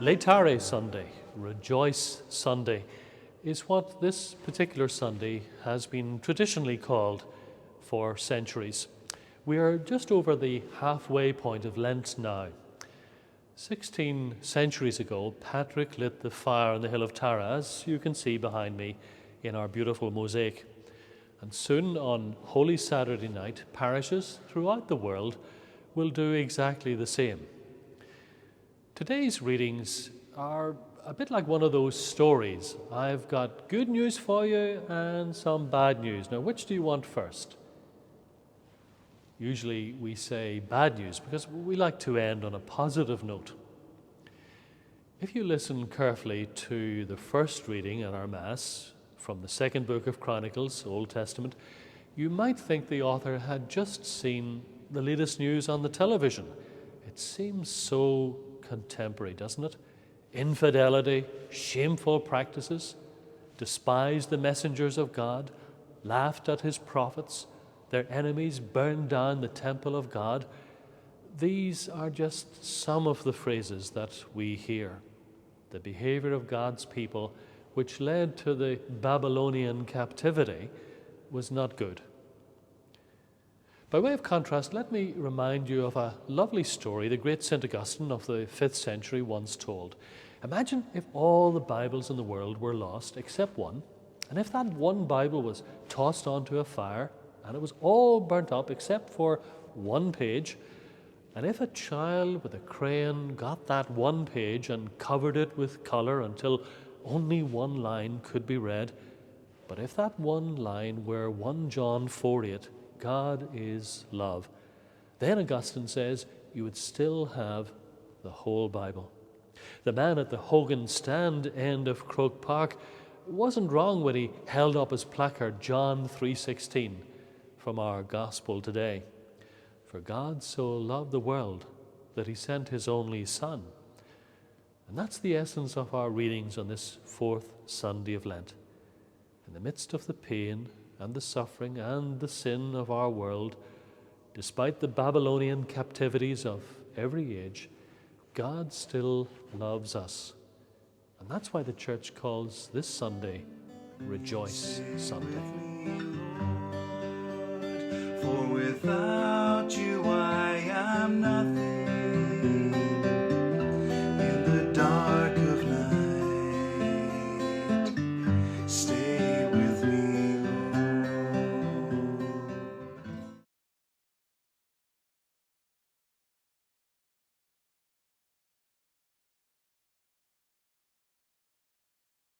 Laetare Sunday, Rejoice Sunday, is what this particular Sunday has been traditionally called for centuries. We are just over the halfway point of Lent now. 16 centuries ago, Patrick lit the fire on the hill of Tara, as you can see behind me in our beautiful mosaic. And soon on Holy Saturday night, parishes throughout the world will do exactly the same. Today's readings are a bit like one of those stories. I've got good news for you and some bad news. Now, which do you want first? Usually we say bad news because we like to end on a positive note. If you listen carefully to the first reading at our Mass from the second book of Chronicles, Old Testament, you might think the author had just seen the latest news on the television. It seems so contemporary, doesn't it? Infidelity, shameful practices, despised the messengers of God, laughed at his prophets, their enemies burned down the temple of God. These are just some of the phrases that we hear. The behavior of God's people, which led to the Babylonian captivity, was not good. By way of contrast, let me remind you of a lovely story the great St. Augustine of the 5th century once told. Imagine if all the Bibles in the world were lost except one, and if that one Bible was tossed onto a fire and it was all burnt up except for one page, and if a child with a crayon got that one page and covered it with color until only one line could be read, but if that one line were 1 John 4:8, God is love, then Augustine says you would still have the whole Bible. The man at the Hogan stand end of Croke Park wasn't wrong when he held up his placard, John 3:16, from our gospel today. For God so loved the world that he sent his only Son. And that's the essence of our readings on this fourth Sunday of Lent. In the midst of the pain and the suffering and the sin of our world, despite the Babylonian captivities of every age, God still loves us. And that's why the Church calls this Sunday Rejoice Sunday. For without